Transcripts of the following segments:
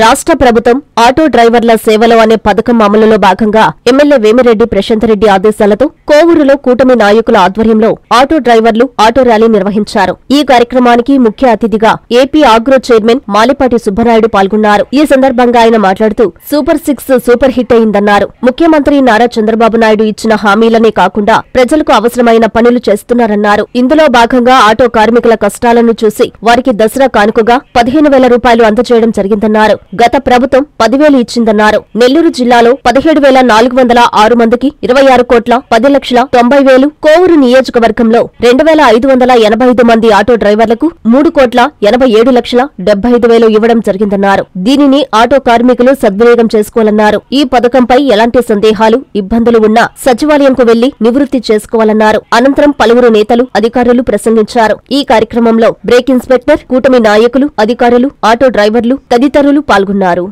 రాష్ట్ర ప్రభుత్వం ఆటో డ్రైవర్ల సేవలో అనే పథకం అమలులో భాగంగా ఎమ్మెల్యే వేమిరెడ్డి ప్రశాంతరెడ్డి ఆదేశాలతో కోవూరులో కూటమి నాయకుల ఆధ్వర్యంలో ఆటో డ్రైవర్లు ఆటో ర్యాలీ నిర్వహించారు. ఈ కార్యక్రమానికి ముఖ్య అతిథిగా AP agro chairman Malipati Subbarayudu పాల్గొన్నారు. ఈ సందర్భంగా ఆయన మాట్లాడుతూ సూపర్ 6 సూపర్ హిట్ అయిందన్నారు. ముఖ్యమంత్రి నారా చంద్రబాబు నాయుడు ఇచ్చిన హామీలనే కాకుండా ప్రజలకు అవసరమైన పనులు చేస్తున్నారన్నారు. ఇందులో భాగంగా ఆటో కార్మికుల కష్టాలను చూసి వారికి దసరా కానుకగా 15,000 రూపాయలు అందజేయడం జరిగిందన్నారు. గత ప్రభుత్వం 10,000 ఇచ్చిందన్నారు. నెల్లూరు జిల్లాలో 17,406 మందికి 26,10,90,000, కోవూరు నియోజకవర్గంలో 2,585 మంది ఆటో డ్రైవర్లకు 3,87,75,000 ఇవ్వడం జరిగిందన్నారు. దీనిని ఆటో కార్మికులు సద్వినియోగం చేసుకోవాలన్నారు. ఈ పథకంపై ఎలాంటి సందేహాలు, ఇబ్బందులు ఉన్నా సచివాలయంకు వెళ్లి నివృత్తి చేసుకోవాలన్నారు. అనంతరం పలువురు నేతలు, అధికారులు ప్రసంగించారు. ఈ కార్యక్రమంలో బ్రేక్ ఇన్స్పెక్టర్, కూటమి నాయకులు, అధికారులు, ఆటో డ్రైవర్లు తదితరులు పాల్గొన్నారు.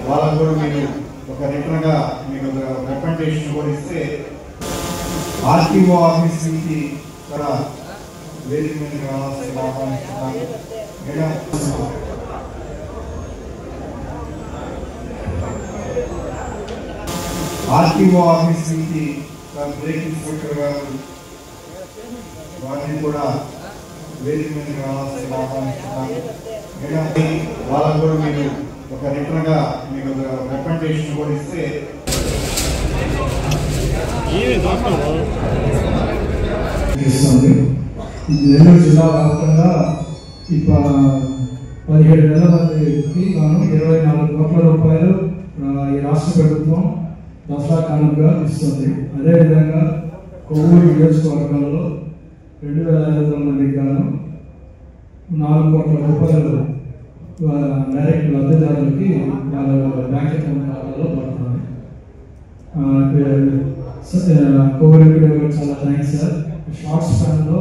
వాళ్ళకు కూడా మీరు ఒక రిటర్న్గా మీకు రిప్రజెంటేషన్ కూడా ఇస్తే ఆర్టీఓ ఆఫీస్ నుంచి కూడా వేదిక మీద రావాల్సిన ఆహ్వానిస్తున్నాను. ఆర్టీఓ ఆఫీస్ నుంచి బ్రేక్ ఇన్స్పెక్టర్ గారు వారిని కూడా వేదిక మీద రావాల్సిన ఆహ్వానిస్తున్నాను. వాళ్ళకు కూడా మీరు ఒక రిటర్న్గా మీకు రిప్రజెంటేషన్ కూడా ఇస్తే నెల్లూరు జిల్లా వ్యాప్తంగా 17,000 మందికి గాను 24 కోట్ల రూపాయలు ఈ రాష్ట్ర ప్రభుత్వం దసరా కానుకగా ఇస్తుంది. అదేవిధంగా కొవ్వూరు నియోజకవర్గంలో 2,500 మందికి గాను 4 కోట్ల రూపాయలు డైరెక్ట్ లబ్ధిదారులకి వాళ్ళ బ్యాంక్ అకౌంట్ ఖాతాలో పడుతున్నాయి. కోవిడ్ చాలా థ్యాంక్స్ సార్. షార్ట్ స్పాన్లో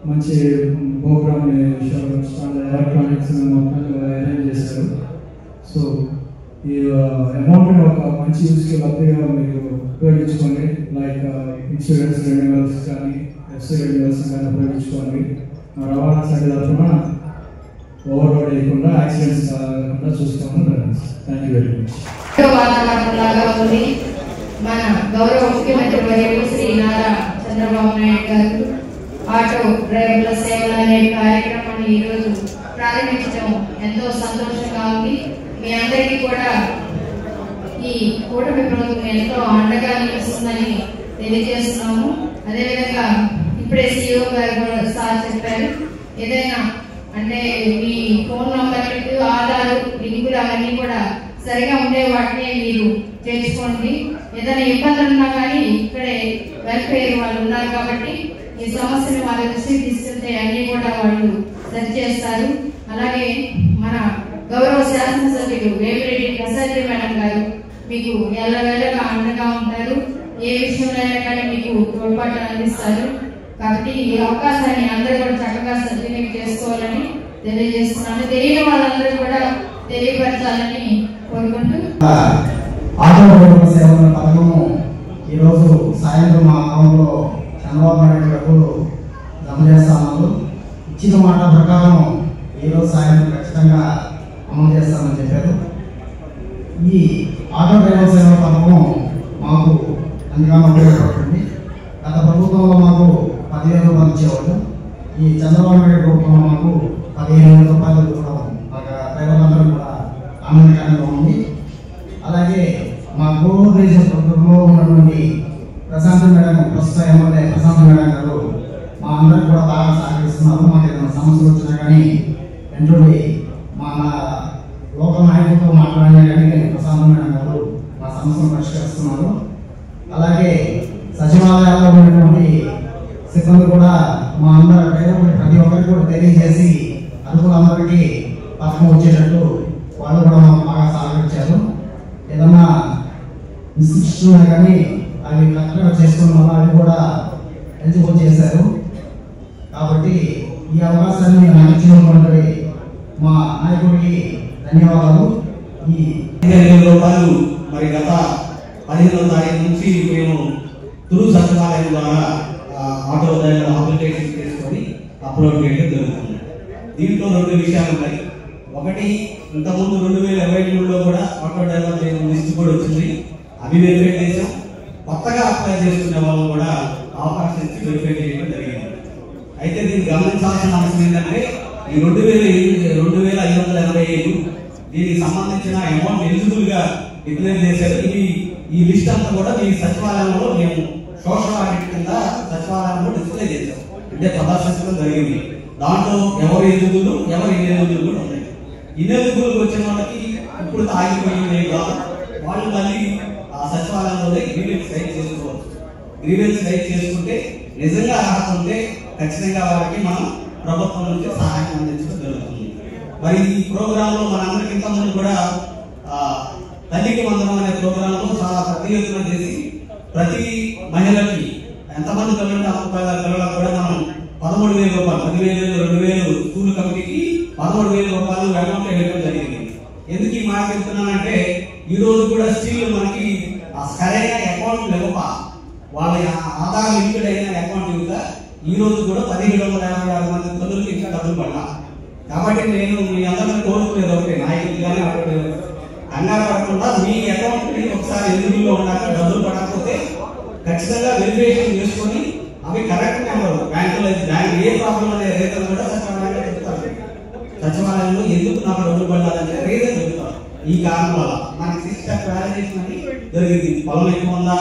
మంచి ప్రోగ్రామ్ ఎలక్ట్రానిక్స్ మొత్తం అరేంజ్ చేశారు. సో ఈ అమౌంట్ని ఒక మంచి యూస్కి లబ్ధిగా మీరు ఉపయోగించుకోండి. లైక్ ఇన్సూరెన్స్ రెన్యువల్స్ కానీ, ఎఫ్సీ రెన్యువల్స్ కానీ ఉపయోగించుకోండి. రవాణా శాఖ తరఫున ఓవర్లోడ్ అయ్యకుండా యాక్సిడెంట్స్ కాకుండా చూసుకోమని థ్యాంక్ యూ వెరీ మచ్. మన గౌరవ ముఖ్యమంత్రి వర్యులు శ్రీ నారా చంద్రబాబు నాయుడు గారు ఆటో డ్రైవర్ల సేవలు అనే కార్యక్రమాన్ని ఈరోజు ప్రారంభించడం ఎంతో సంతోషంగా ఉంది. మీ అందరికీ కూడా ఈ కూటమి ప్రభుత్వం ఎంతో అండగా నిలుస్తుందని తెలియజేస్తున్నాము. అదేవిధంగా ఇప్పుడే సీఈఓ గారు కూడా సార్ చెప్పారు, ఏదైనా అంటే మీ ఫోన్ నంబర్లకు ఆధార్ లింకులు అవన్నీ కూడా సరిగా ఉండే వాటిని మీరు చేర్చుకోండి. ఏదైనా ఇబ్బందులు ఉన్నా కానీ ఇక్కడే వెల్ఫేర్ వాళ్ళు ఉన్నారు కాబట్టి ఈ సమస్యను వాళ్ళ దృష్టికి తీసుకెళ్తే అన్ని కూడా వాళ్ళు సరి చేస్తారు. అలాగే మన గౌరవ శాసనసభ్యులు వేమిరెడ్డి ప్రశాంతరెడ్డి మేడం గారు మీకు ఎల్లవేళగా అండగా ఉంటారు. ఏ విషయంలో కానీ మీకు తోడ్పాటు అందిస్తారు. కాబట్టి ఈ అవకాశాన్ని అందరూ కూడా చక్కగా సద్వినియోగం చేసుకోవాలని తెలియజేస్తున్నాను. తెలియని వాళ్ళందరూ కూడా తెలియపరచాలని కోరుకుంటూ ఆటో డ్రైవర్ల సేవల పథకము ఈరోజు సాయంత్రం మా అకౌంట్లో చంద్రబాబు నాయుడు డబ్బులు జమ చేస్తా ఉన్నారు. ఇచ్చిన మాట ప్రకారం ఈరోజు సాయంత్రం ఖచ్చితంగా అమలు చేస్తామని చెప్పారు. ఈ ఆటో డ్రైవర్ సేవ పథకం మాకు ఎంతగానో ఉపయోగపడుతుంది. గత ప్రభుత్వంలో మాకు 10,000 రూపాయలు ఇచ్చేవాళ్ళు. ఈ చంద్రబాబు నాయుడు ప్రభుత్వంలో మాకు 15,000 రూపాయలు కూడా మాకు డ్రైవర్లందరూ కూడా ఆనందకరంగా ఉంది. అలాగే మా కోవూరు నియోజకవర్గంలో ఉన్నటువంటి ప్రశాంత్ మేడం, ప్రస్తుత ఎమ్మెల్యే ప్రశాంత్ మేడం గారు మా అందరికి కూడా బాగా సహకరిస్తున్నారు. మాకు ఏదైనా సమస్యలు వచ్చినా కానీ వెంటనే మా లోకల్ నాయకులతో మాట్లాడినా కానీ ప్రశాంత్ మేడం గారు మా సమస్యను పరిష్కరిస్తున్నారు. అలాగే సచివాలయాల్లో ఉన్నటువంటి సిబ్బంది కూడా మా అందరూ ప్రతి ఒక్కరికి కూడా తెలియజేసి అర్హులందరికీ పథకం వచ్చేటట్టు వాళ్ళు కూడా మాకు బాగా సహకరించారు. ఏదన్నా ఇన్స్టిట్యూషన్ కానీ అవి కరెక్ట్గా చేసుకున్న వల్ల అవి కూడా ఎలిజిబుల్ చేశారు. కాబట్టి ఈ అవకాశాన్ని నాకు ఇచ్చినటువంటి మా నాయకుడికి ధన్యవాదాలు. ఈ 15,000 రూపాయలు మరి గత 15వ తారీఖు నుంచి మేము తురు సచివాలయం ద్వారా ఆటో డ్రైవర్ అప్లికేషన్ చేసుకొని అప్లోడ్ చేయడం జరుగుతుంది. దీంట్లో 2 విషయాలు ఉన్నాయి. ఒకటి, ఇంతకుముందు 2023లో కూడా ఆటో డ్రైవర్ లిస్ట్ కూడా వచ్చింది. అవి వెరిఫై చేసాం. కొత్తగా అప్లై చేసుకునే వాళ్ళు కూడా అవకాశం ఇచ్చి వెరిఫై చేయడం జరిగింది. అయితే దీన్ని గమనించాల్సిన అవసరం ఏంటంటే ఈ 2,585 దీనికి సంబంధించిన అమౌంట్ ఎలిజిబుల్ గా డిక్లేర్ చేశారు. ఈ లిస్ట్ అంతా కూడా మీ సచివాలయంలో మేము సోషల్ ఆడిట్ కింద సచివాలయంలో డిస్ప్లే చేశాం, అంటే ప్రదర్శించడం జరిగింది. దాంట్లో ఎవరు ఎలిజిబుల్, ఎవరు ఇన్ఎలిజిబుల్ కూడా ఉన్నాయి. ఇన్ఎలిజిబుల్ వచ్చిన వాళ్ళకి ఇప్పుడు ఆగిపోయింది కాదు, వాళ్ళు మళ్ళీ ఆ సచివాలయంలో గ్రీవెన్స్ రైజ్ చేసుకోవచ్చు. గ్రీవెన్స్ రైజ్ చేసుకుంటే నిజంగా అర్హత ఉంటే ఖచ్చితంగా వారికి మనం ప్రభుత్వం నుంచి సహాయం అందించడం జరుగుతుంది. మరి ఈ ప్రోగ్రామ్ లో మనందరికి ఇంతకుముందు కూడా తల్లికి వందనం అనే ప్రోగ్రామ్ లో చాలా పెద్ద ఎత్తున చేసి ప్రతి మహిళకి ఎంతమంది పిల్లలు పిల్లలకు కూడా మనం 13,000 రూపాయలు, 10,000, 2,000 స్కూల్ కమిటీకి 13,000 రూపాయలు అమౌంట్ ఇవ్వడం జరిగింది. ఎందుకు ఈ మాట చెప్తున్నానంటే ఈ రోజు కూడా స్త్రీలు మనకి సరైన అకౌంట్ లేవక వాళ్ళ ఆధార్ లింక్డ్ అయిన అకౌంట్ ఇవ్వక ఈ రోజు కూడా 1,756 మంది తల్లులకి ఇంకా డబ్బులు పడ్డా. కాబట్టి నేను మీ అందరినీ కోరుకునేది ఒకటే, నాయకులు కానీ కంగారు పడకుండా మీ అకౌంట్ ని ఒకసారి ఎలిజిబుల్లో ఉన్నాక డబ్బులు పడకపోతే ఖచ్చితంగా వెరిఫికేషన్ చేసుకొని అవి కరెక్ట్ నెంబర్ బ్యాంకులో ఏ ప్రాబ్లం అనే రీజన్ కూడా సచివాలయంలో చెప్తారు. సచివాలయంలో ఎందుకు నాకు డబ్బులు పడాలంటే రీజన్ చెప్తారు. ఈ కారణం వల్ల మనకి 6 స్టెప్ వాలిడేషన్ అని జరిగింది. పొలం ఎక్కువ ఉందా,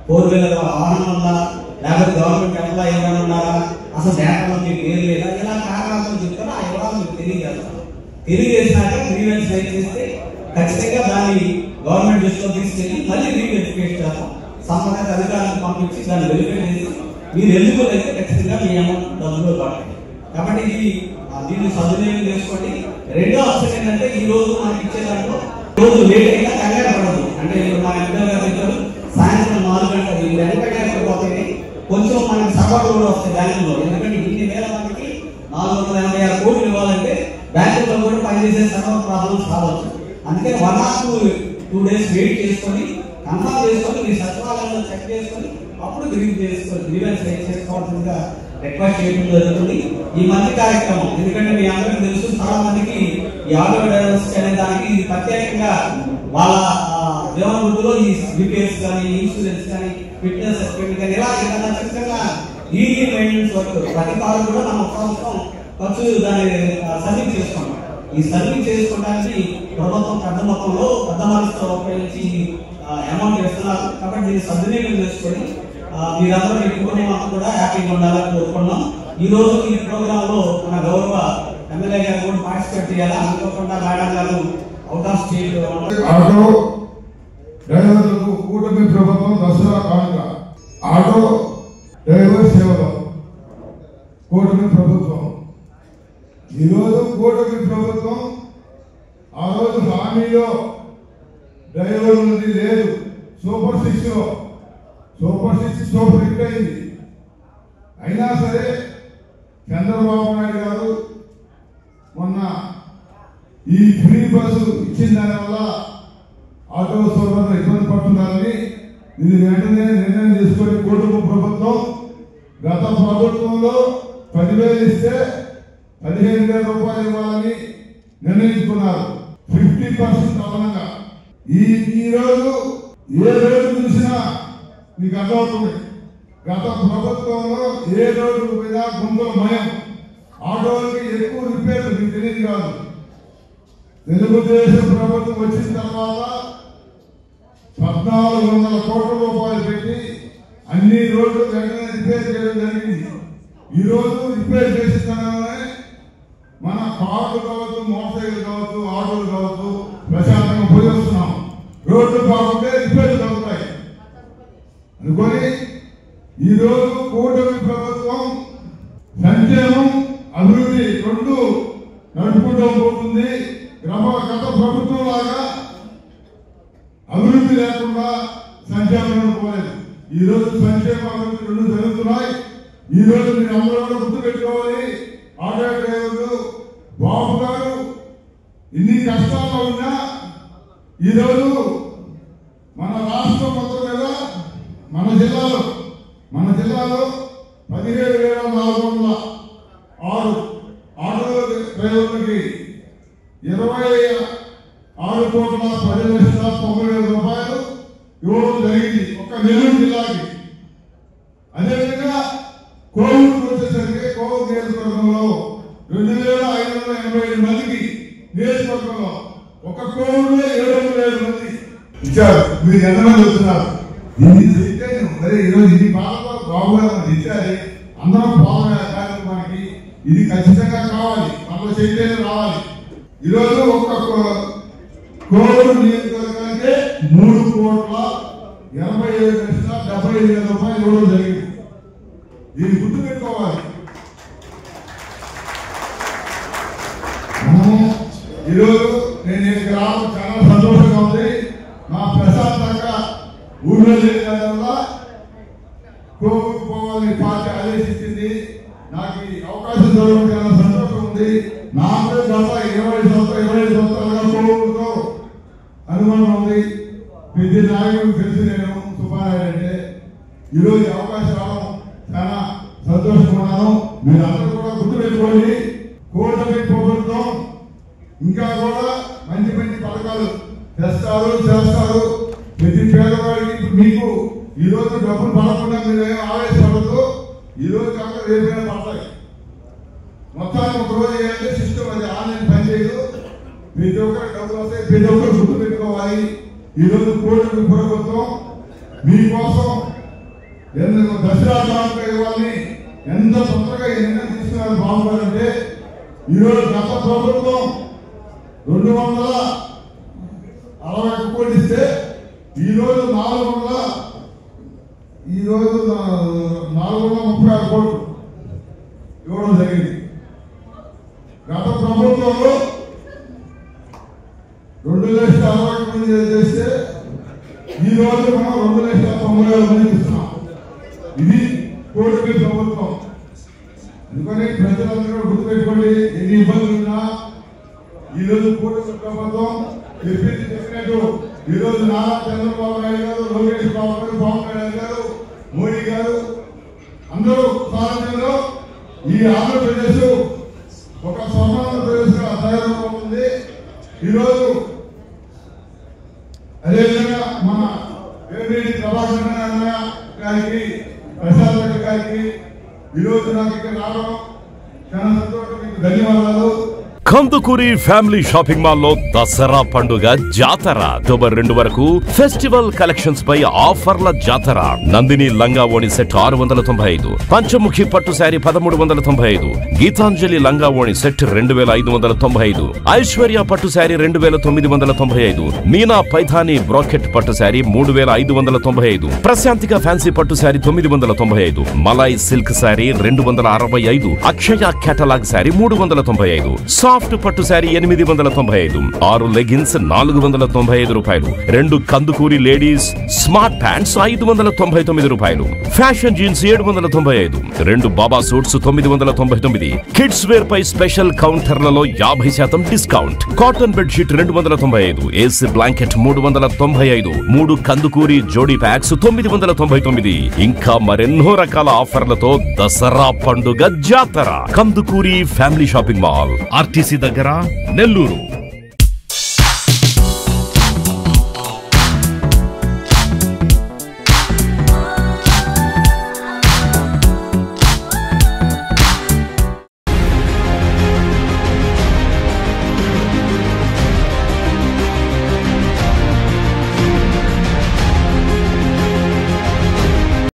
4,000 వాహనం ఉందా, లేకపోతే గవర్నమెంట్ ఎంప్లాయీ ఎవరైనా ఉన్నారా, అసలు డేటాలో మీకు ఏం లేదా, ఇలా కారణాలతో చెప్తారో ఆ వివరాలు మీకు తెలియజేస్తారు. తెలియజేసినాక గ్రీవెన్స్ రైజ్ చేస్తే ఖచ్చితంగా దాన్ని గవర్నమెంట్ దృష్టిలో తీసుకెళ్లి మళ్ళీ రీవెరిఫికేషన్ చేస్తాం. సంబంధిత అధికారులకు పంపించి దాన్ని వెరిఫై చేసి మీరు ఎలిజిబుల్ అయితే ఖచ్చితంగా మీ అమౌంట్ డబ్బులు పడతాయి. కాబట్టి దీన్ని సద్వినియోగం చేసుకోండి. రెండో అంశం ఏంటంటే ఈ రోజు మనకి ఇచ్చే దాంట్లో రోజు లేట్ అయినా కంగారు పడదు. అంటే మన ఎమ్మెల్యే గారు ఇచ్చారు సాయంత్రం 4 గంటలు వెంటనే పోతే కొంచెం మనకి సపోర్ట్ కూడా వస్తాయి బ్యాంకులో. ఎందుకంటే ఇన్ని వేల మందికి 486 కోట్లు ఇవ్వాలంటే బ్యాంకులో కూడా పనిచేసే సర్వర్ ప్రాబ్లమ్స్ రావచ్చు. అందుకని 1 or 2 days వెయిట్ చేసుకొని కన్ఫర్మ్ చేసుకొని మీ సచివాలయంలో చెక్ చేసుకొని అప్పుడు గ్రీవెన్స్ రైజ్ చేసుకోవాల్సిందిగా రిక్వెస్ట్ చేయడం జరుగుతుంది. ఈ మంచి కార్యక్రమం ఎందుకంటే మీ అందరికీ తెలుసు, చాలా మందికి ఈ ఆటో డ్రైవర్స్ అనే దానికి ప్రత్యేకంగా వాళ్ళ జీవనవృత్తిలో ఈ రిపేర్స్ కానీ, ఇన్సూరెన్స్ కానీ, ఫిట్నెస్ సర్టిఫికేట్ కానీ ఇలా ఏదైనా ఖచ్చితంగా ఈ మెయింటెనెన్స్ వర్క్ ప్రతి కాలం కూడా మనం సంవత్సరం ఖర్చు దాన్ని సర్వీస్ చేసుకుంటాం. ఈ సర్వీస్ చేసుకోవడానికి ప్రభుత్వం పెద్ద మొత్తంలో పెద్ద మనసుతో ఉపయోగించి అమౌంట్ ఇస్తున్నారు. కాబట్టి దీన్ని సద్వినియోగం చేసుకొని మీరందరూ మీ కుటుంబం కూడా హ్యాపీగా ఉండాలని కోరుకున్నాం. ఈ రోజు ఈ ప్రోగ్రామ్ లో మన గౌరవ ఎమ్మెల్యే గారు కూడా పార్టిసిపేట్ చేయాలి. అనుకోకుండా మేడం గారు అవుట్ ఆఫ్ స్టేట్ ఆటో డ్రైవర్లకు కూటమి ప్రభుత్వం దసరా కానుక. ఆటో డ్రైవర్ సేవలో కూటమి ప్రభుత్వం. ఈరోజు కూటమి ప్రభుత్వం ఆ రోజు హామీలో డ్రైవర్ ఉన్నది లేదు. సూపర్ 6 సూపర్ హిట్ అయింది. అయినా సరే చంద్రబాబు నాయుడు గారు మొన్న ఈ ఫ్రీ బస్సు ఇచ్చిన దానివల్ల ఆటో సోదరులు ఇబ్బంది పడుతున్నారని ఇది వెంటనే నిర్ణయం తీసుకొని కూటమి ప్రభుత్వం గత ప్రభుత్వంలో 10,000 ఇస్తే 15,000 రూపాయలు ఇవ్వాలని నిర్ణయించుకున్నారు. 50% అదనంగా. ఈ రోజు ఏ రోజు చూసినా మీకు అర్థమవుతుంది. గత ప్రభుత్వంలో ఏ రోజు పోయినా గుంతల మయం, ఆటోలకి ఎక్కువ రిపేర్లు మీకు తెలియదు కాదు. తెలుగుదేశం ప్రభుత్వం వచ్చిన తర్వాత 1400 కోట్ల రూపాయలు పెట్టి అన్ని రోడ్లు వెంటనే రిపేర్ చేయడం జరిగింది. ఈ రోజు రిపేర్ చేస్తున్నామే మన కార్లు కావచ్చు, మోటార్ సైకిల్ కావచ్చు, ఆటోలు కావచ్చు ప్రశాంతంగా పోయి వస్తున్నాం. రోడ్లు బాగుంటే రిపేర్లు జరుగుతాయి అనుకొని ఈ రోజు కూటమి ప్రభుత్వం సంక్షేమం అభివృద్ధి రెండు నడుపుకుంటూ పోతుంది. గత ప్రభుత్వం లాగా అభివృద్ధి లేకుండా సంక్షేమం పోలేదు. ఈ రోజు సంక్షేమ అభివృద్ధి రెండు జరుగుతున్నాయి. ఈ రోజు మీరు అందరూ కూడా గుర్తు పెట్టుకోవాలి. ఆటో డ్రైవర్లు బాబు గారు ఇన్ని కష్టాల్లో ఉన్నా ఈరోజు మన రాష్ట్రం మొత్తం మీద మన జిల్లాలో 17,406 ఆటో డ్రైవర్లకి 26,10,90,000 రూపాయలు ఇవ్వడం జరిగింది ఒక నెల్లూరు జిల్లాకి. అదేవిధంగా కోవిడ్ వచ్చేసరికి కోవిడ్ నియోజకవర్గంలో 2,587 మందికి నియోజకవర్గంలో ఒక కోవిడ్లో 707 మంది ఇచ్చారు. మీరు ఎంతమంది వస్తున్నారు? దీన్ని చెప్పాను మరి ఈరోజు ఇది బాగా బాగుంది ఇచ్చారు. అందరం బాగా కార్యక్రమానికి ఇది ఖచ్చితంగా కావాలి. మనలో చైతన్యం రావాలి. ఈరోజు ఒక కోవిడ్ నియోజకవర్గానికి 3,87,75,000 రూపాయలు ఇవ్వడం జరిగింది. దీన్ని గుర్తు పెట్టుకోవాలి. ఈరోజు నేను ఇక్కడికి రావడం చాలా సంతోషంగా ఉంది. మా ప్రశాంతంగా ఊళ్ళో లేని కోవిడ్ పోవాలని పార్టీ ఆదేశించింది. నాకు ఈ అవకాశం దొరకడం చాలా సంతోషం ఉంది. నాకు గత 25 సంవత్సరాలుగా కోవిడ్తో అనుమానం ఉంది. ప్రతి నాయకుడు తెలుసు. నేను సుబ్బారాయుడు అంటే ఈరోజు అవకాశం రావడం చాలా సంతోషంగా ఉన్నాను. మీరు అందరూ కూడా గుర్తుపెట్టుకోండి. కూటమి ప్రభుత్వం ఇంకా కూడా మంచి పథకాలు చేస్తారు. ప్రతి పేదవాడికి మీకు ఈ రోజు డబ్బులు పడకుండా మీరు ఆవేశపడదు. ఈ రోజు కాక రేపైనా పడతాయి. మొత్తానికి ఒక రోజు ఏంటంటే సిస్టమ్ అది ఆన్లైన్ పనిచేయదు. ప్రతి ఒక్కరు డబ్బులు వస్తాయి. ప్రతి ఒక్కరు గుర్తు పెట్టుకోవాలి. ఈ రోజు కూటమి ప్రభుత్వం మీకోసం దసరా కానుక ఇవ్వాలని ఎంత తొందరగా నిర్ణయం తీసుకున్నారు బాగుండాలంటే ఈరోజు గత ప్రభుత్వం 260 కోట్లు ఇస్తే ఈరోజు 436 కోట్లు ఇవ్వడం జరిగింది. గత ప్రభుత్వంలో 2,60,000 మంది చేస్తే ఈరోజు మనం 2,90,000 మంది ఇస్తున్నాం. ఇది కూటమి ప్రభుత్వం. అందుకని ప్రజలందరూ గుర్తుపెట్టుకోండి. ఎన్ని ఇబ్బందులు ఉన్నా ఈరోజు కూటమి ప్రభుత్వం చెప్పినట్టు ఈరోజు నారా చంద్రబాబు నాయుడు గారు, లోకేష్ బాబు గారు, పవన్ కళ్యాణ్ గారు, మోడీ గారు అందరూ సారథ్యంలో ఈ ఆంధ్రప్రదేశ్ ఒక స్వర్ణాంధ్రప్రదేశ్ గా తయారవుతుంది. ఈరోజు అదేవిధంగా మన వేమిరెడ్డి ప్రభాకర్ గారికి, ప్రసాద్ రెడ్డి గారికి ఈరోజు నాకు ఇక్కడ రావడం చాలా సంతోషం. మీకు ధన్యవాదాలు. కందుకూరి ఫ్యామిలీ షాపింగ్ మాల్ లో దసరా పండుగ జాతర అక్టోబర్ 2 వరకు ఫెస్టివల్ కలెక్షన్స్ పై ఆఫర్ల జాతర. నందిని లంగా ఓణి సెట్ 695, పంచముఖి పట్టు శారీ 1395, గీతాంజలి లంగా ఓణి సెట్ 2595, ఐశ్వర్య పట్టు శారీ 2995, మీనా పైథానీ బ్రాకెట్ పట్టు శారీ 3595, ప్రశాంతిక ఫ్యాన్సీ పట్టు శారీ 995, మలాయ్ సిల్క్ శారీ 265, అక్షయ కేటలాగ్ శారీ 395, సాఫ్ట్ పట్టు శారీ 895, 6 లెగిన్స్ 495 రూపాయలు, 2 కందుకూరి లేడీస్ స్మార్ట్ ప్యాంట్స్ 599 రూపాయలు, fashion jeans 795, 2 baba suits 999, kids wear పై స్పెషల్ కౌంటర్లలో 50% discount, cotton bedsheet 295, AC blanket 395, 3 Kandukuri జోడీ ప్యాక్స్ 999, ఇంకా మరెన్నో రకాల ఆఫర్లతో దసరా పండుగ జాతర. Kandukuri family shopping mall, RTC దగ్గర, నెల్లూరు.